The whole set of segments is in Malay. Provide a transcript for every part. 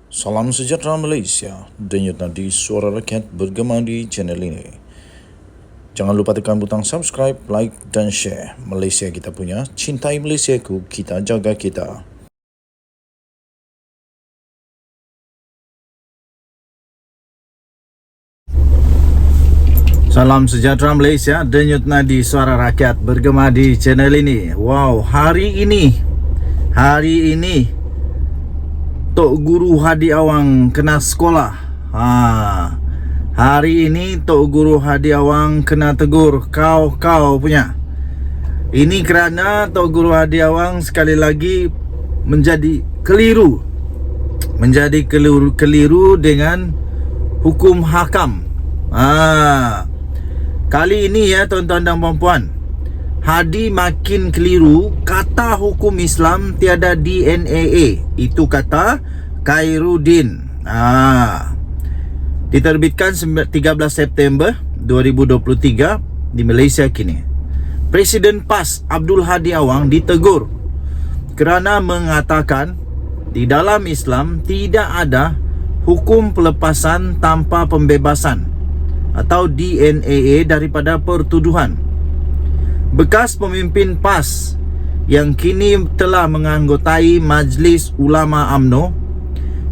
Salam sejahtera Malaysia, denyut nadi suara rakyat bergema di channel ini. Jangan lupa tekan butang subscribe, like dan share. Malaysia kita punya, cintai Malaysiaku, kita jaga kita. Salam sejahtera Malaysia, denyut nadi suara rakyat bergema di channel ini. Wow, hari ini Tok Guru Hadi Awang kena sekolah. Hari ini Tok Guru Hadi Awang kena tegur, kau punya. Ini kerana Tok Guru Hadi Awang sekali lagi menjadi keliru dengan hukum hakam. Kali ini ya tuan-tuan dan puan-puan, Hadi makin keliru. Kata hukum Islam tiada DNAA. Itu kata Khairuddin. Diterbitkan 13 September 2023 di Malaysia kini. Presiden PAS Abdul Hadi Awang ditegur kerana mengatakan di dalam Islam tidak ada hukum pelepasan tanpa pembebasan atau DNAA daripada pertuduhan. Bekas pemimpin PAS yang kini telah menganggotai Majlis Ulama UMNO,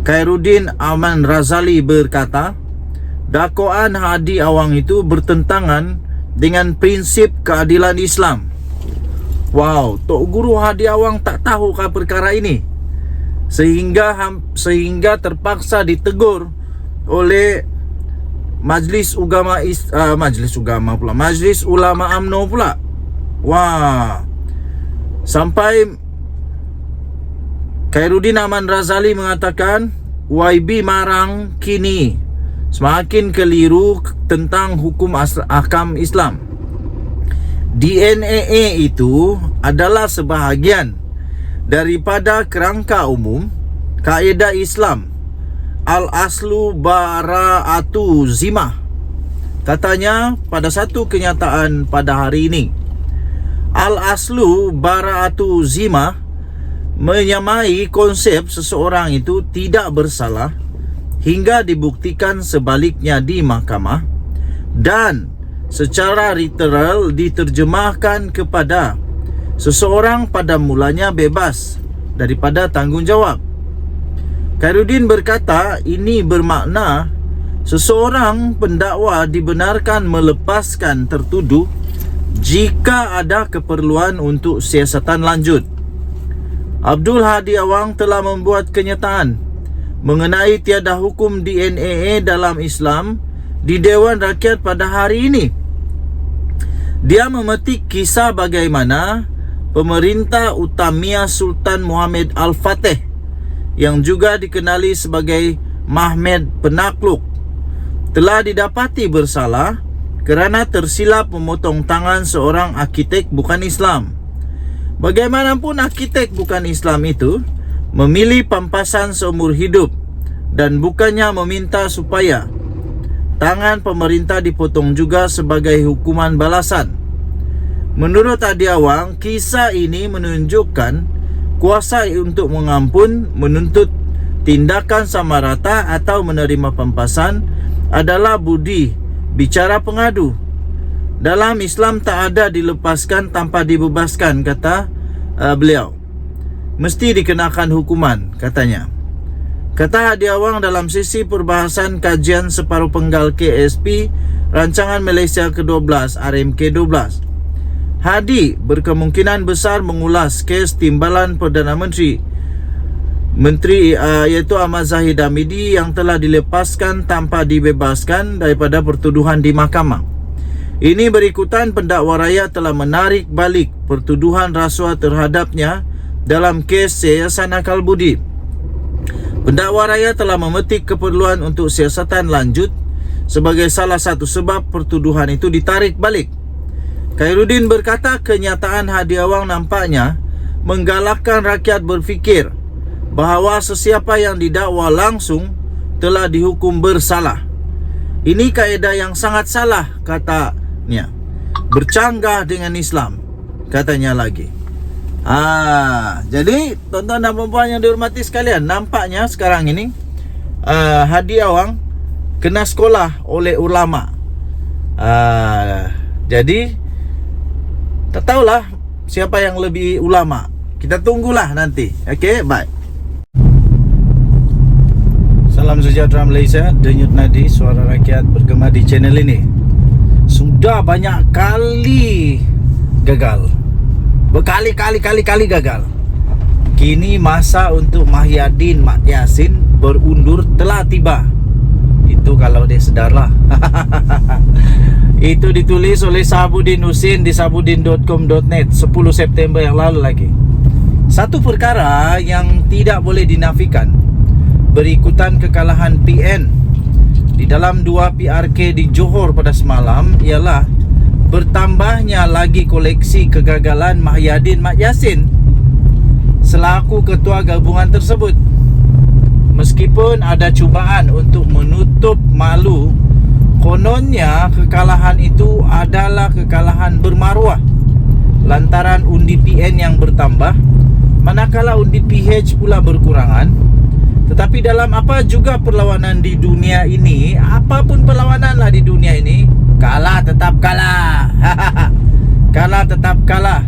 Khairuddin Aman Razali berkata, dakwaan Hadi Awang itu bertentangan dengan prinsip keadilan Islam. Wow, Tok Guru Hadi Awang tak tahu perkara ini, sehingga terpaksa ditegur oleh Majlis Ulama UMNO pula. Wah, sampai Khairuddin Aman Razali mengatakan YB Marang kini semakin keliru tentang hukum ahkam Islam. DNAA itu adalah sebahagian daripada kerangka umum kaedah Islam, Al-Aslu Bara'atu Zimah. Katanya pada satu kenyataan pada hari ini, Al-Aslu Bara'atu Zimah menyamai konsep seseorang itu tidak bersalah hingga dibuktikan sebaliknya di mahkamah, dan secara literal diterjemahkan kepada seseorang pada mulanya bebas daripada tanggungjawab. Khairuddin berkata ini bermakna seseorang pendakwa dibenarkan melepaskan tertuduh jika ada keperluan untuk siasatan lanjut. Abdul Hadi Awang telah membuat kenyataan mengenai tiada hukum DNAA dalam Islam di Dewan Rakyat pada hari ini. Dia memetik kisah bagaimana pemerintah Utamiyah Sultan Muhammad Al-Fatih, yang juga dikenali sebagai Mahmud Penakluk, telah didapati bersalah kerana tersilap memotong tangan seorang arkitek bukan Islam. Bagaimanapun arkitek bukan Islam itu memilih pampasan seumur hidup dan bukannya meminta supaya tangan pemerintah dipotong juga sebagai hukuman balasan. Menurut Hadi Awang, kisah ini menunjukkan kuasa untuk mengampun, menuntut tindakan sama rata atau menerima pampasan adalah budi bicara pengadu. Dalam Islam tak ada dilepaskan tanpa dibebaskan, kata beliau. Mesti dikenakan hukuman, katanya. Kata Hadi Awang dalam sesi perbahasan kajian separuh penggal KSP Rancangan Malaysia ke-12 RMK-12. Hadi berkemungkinan besar mengulas kes timbalan Perdana Menteri iaitu Ahmad Zahid Hamidi yang telah dilepaskan tanpa dibebaskan daripada pertuduhan di mahkamah. Ini berikutan pendakwa raya telah menarik balik pertuduhan rasuah terhadapnya dalam kes siasatan akal budi. Pendakwa raya telah memetik keperluan untuk siasatan lanjut sebagai salah satu sebab pertuduhan itu ditarik balik. Khairuddin berkata kenyataan Hadi Awang nampaknya menggalakkan rakyat berfikir bahawa sesiapa yang didakwa langsung telah dihukum bersalah. Ini kaedah yang sangat salah, katanya. Bercanggah dengan Islam, katanya lagi. Jadi tuan-tuan dan puan-puan yang dihormati sekalian, nampaknya sekarang ini hadiah wang kena sekolah oleh ulama. Jadi tak tahulah siapa yang lebih ulama. Kita tunggulah nanti. Okay, bye. Salam sejahtera Malaysia. Denyut nadi suara rakyat bergema di channel ini. Sudah banyak kali gagal, berkali-kali gagal. Kini masa untuk Mahyadin Mat Yassin berundur telah tiba. Itu kalau dia sedarlah. Itu ditulis oleh Sahabudin Husin di sahabudin.com.net 10 September yang lalu lagi. Satu perkara yang tidak boleh dinafikan, berikutan kekalahan PN di dalam 2 PRK di Johor pada semalam, ialah bertambahnya lagi koleksi kegagalan Mahyadin Mat Yassin selaku ketua gabungan tersebut. Meskipun ada cubaan untuk menutup malu, kononnya kekalahan itu adalah kekalahan bermaruah lantaran undi PN yang bertambah, manakala undi PH pula berkurangan. Tetapi dalam apa juga perlawanan di dunia ini, apapun perlawanan lah di dunia ini, kalah tetap kalah. Kalah tetap kalah.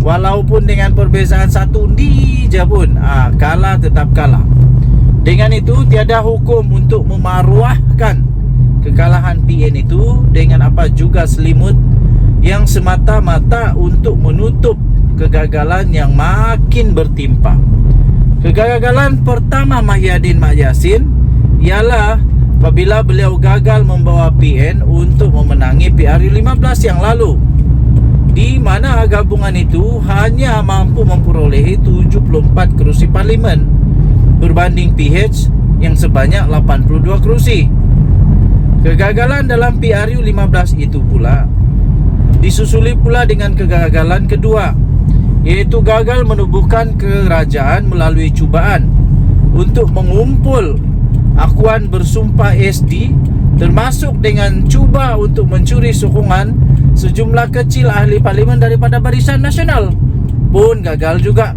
Walaupun dengan perbezaan satu undi je pun, kalah tetap kalah. Dengan itu tiada hukum untuk memaruahkan kekalahan PN itu dengan apa juga selimut yang semata-mata untuk menutup kegagalan yang makin bertimpa. Kegagalan pertama Mahyadin Mat Yassin ialah apabila beliau gagal membawa PN untuk memenangi PRU 15 yang lalu, di mana gabungan itu hanya mampu memperolehi 74 kerusi parlimen berbanding PH yang sebanyak 82 kerusi. Kegagalan dalam PRU 15 itu pula disusuli pula dengan kegagalan kedua, iaitu gagal menubuhkan kerajaan melalui cubaan untuk mengumpul akuan bersumpah SD, termasuk dengan cuba untuk mencuri sokongan sejumlah kecil ahli parlimen daripada Barisan Nasional, pun gagal juga.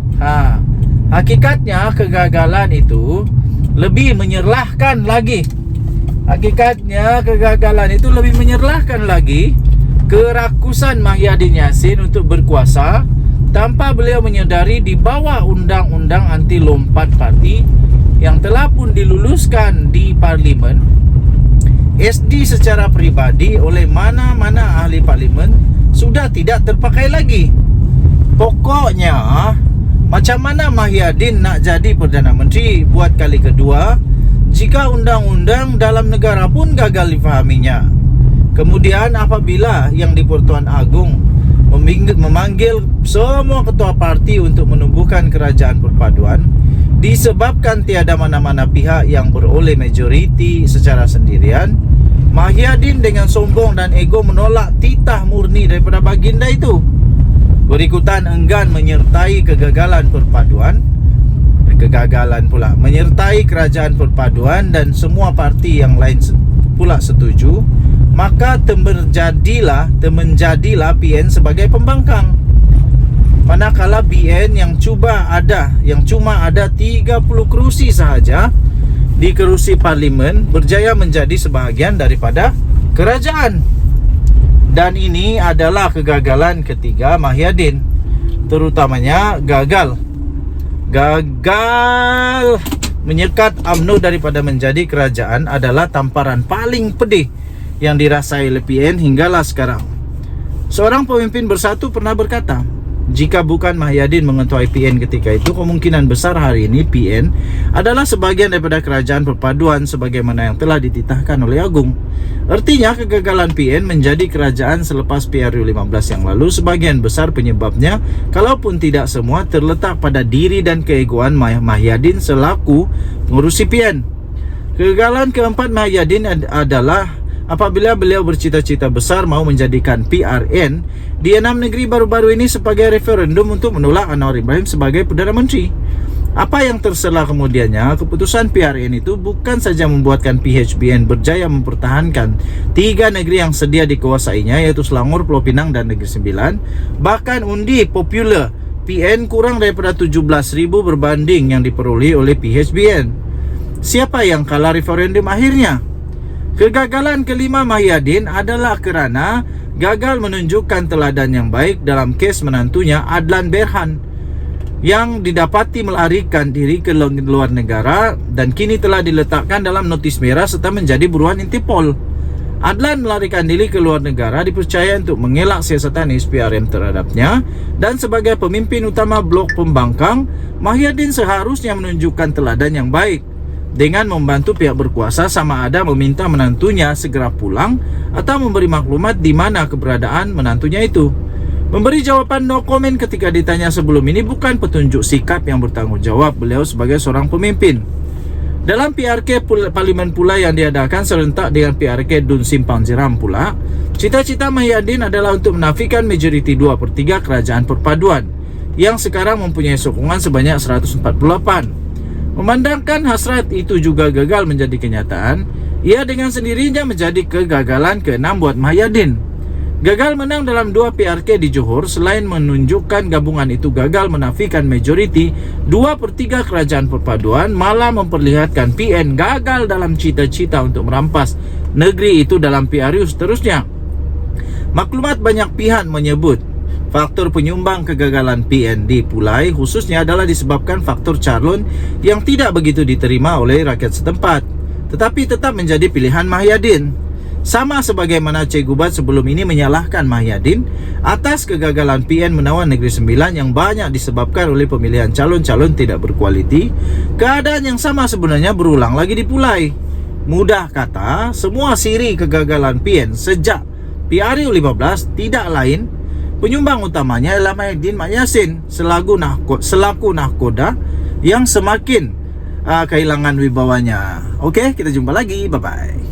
Hakikatnya kegagalan itu lebih menyerlahkan lagi. Kerakusan Mahyadin Yassin untuk berkuasa tanpa beliau menyedari di bawah undang-undang anti lompat parti yang telah pun diluluskan di parlimen. SD secara peribadi oleh mana-mana ahli parlimen sudah tidak terpakai lagi. Pokoknya macam mana Mahyadin nak jadi Perdana Menteri buat kali kedua jika undang-undang dalam negara pun gagal difahaminya? Kemudian apabila yang di Pertuan Agong memanggil semua ketua parti untuk menubuhkan kerajaan perpaduan, disebabkan tiada mana-mana pihak yang beroleh majoriti secara sendirian, Mahyadin dengan sombong dan ego menolak titah murni daripada baginda itu. Berikutan enggan menyertai menyertai kerajaan perpaduan dan semua parti yang lain pula setuju, maka temenjadilah PN sebagai pembangkang. Manakala PN yang cuma ada 30 kerusi sahaja di kerusi parlimen berjaya menjadi sebahagian daripada kerajaan. Dan ini adalah kegagalan ketiga Mahyadin, terutamanya gagal menyekat UMNO daripada menjadi kerajaan adalah tamparan paling pedih yang dirasai oleh PN hinggalah sekarang. Seorang pemimpin bersatu pernah berkata, jika bukan Mahyadin mengetuai PN ketika itu, kemungkinan besar hari ini PN adalah sebagian daripada kerajaan perpaduan sebagaimana yang telah dititahkan oleh Agung. Artinya kegagalan PN menjadi kerajaan selepas PRU 15 yang lalu, sebagian besar penyebabnya, kalaupun tidak semua, terletak pada diri dan keegoan Mahyadin selaku pengurusi PN. Kegagalan keempat Mahyadin adalah apabila beliau bercita-cita besar mau menjadikan PRN di 6 negeri baru-baru ini sebagai referendum untuk menolak Anwar Ibrahim sebagai Perdana Menteri. Apa yang terselah kemudiannya, keputusan PRN itu bukan saja membuatkan PHBN berjaya mempertahankan 3 negeri yang sedia dikuasainya, yaitu Selangor, Pulau Pinang dan Negeri Sembilan. Bahkan undi popular PN kurang daripada 17,000 berbanding yang diperoleh oleh PHBN. Siapa yang kalah referendum akhirnya? Kegagalan kelima Mahyadin adalah kerana gagal menunjukkan teladan yang baik dalam kes menantunya Adlan Berhan yang didapati melarikan diri ke luar negara dan kini telah diletakkan dalam notis merah serta menjadi buruan Interpol. Adlan melarikan diri ke luar negara dipercaya untuk mengelak siasatan SPRM terhadapnya, dan sebagai pemimpin utama blok pembangkang, Mahyadin seharusnya menunjukkan teladan yang baik dengan membantu pihak berkuasa, sama ada meminta menantunya segera pulang atau memberi maklumat di mana keberadaan menantunya itu. Memberi jawapan no comment ketika ditanya sebelum ini bukan petunjuk sikap yang bertanggungjawab beliau sebagai seorang pemimpin. Dalam PRK Parlimen pula yang diadakan serentak dengan PRK Dun Simpang Jeram pula, cita-cita Mahyadin adalah untuk menafikan majoriti 2/3 kerajaan perpaduan yang sekarang mempunyai sokongan sebanyak 148. Memandangkan hasrat itu juga gagal menjadi kenyataan, ia dengan sendirinya menjadi kegagalan ke-6 buat Mahyadin. Gagal menang dalam 2 PRK di Johor selain menunjukkan gabungan itu gagal menafikan majoriti 2/3 kerajaan perpaduan, malah memperlihatkan PN gagal dalam cita-cita untuk merampas negeri itu dalam PRU seterusnya. Maklumat banyak pihak menyebut faktor penyumbang kegagalan PN di Pulai khususnya adalah disebabkan faktor calon yang tidak begitu diterima oleh rakyat setempat, tetapi tetap menjadi pilihan Mahyadin. Sama sebagaimana Cikgu Bat sebelum ini menyalahkan Mahyadin atas kegagalan PN menawan Negeri Sembilan yang banyak disebabkan oleh pemilihan calon-calon tidak berkualiti, keadaan yang sama sebenarnya berulang lagi di Pulai. Mudah kata, semua siri kegagalan PN sejak PRU 15 tidak lain penyumbang utamanya adalah Mahyadin Mat Yassin selaku nahkoda yang semakin kehilangan wibawanya. Okey, kita jumpa lagi. Bye-bye.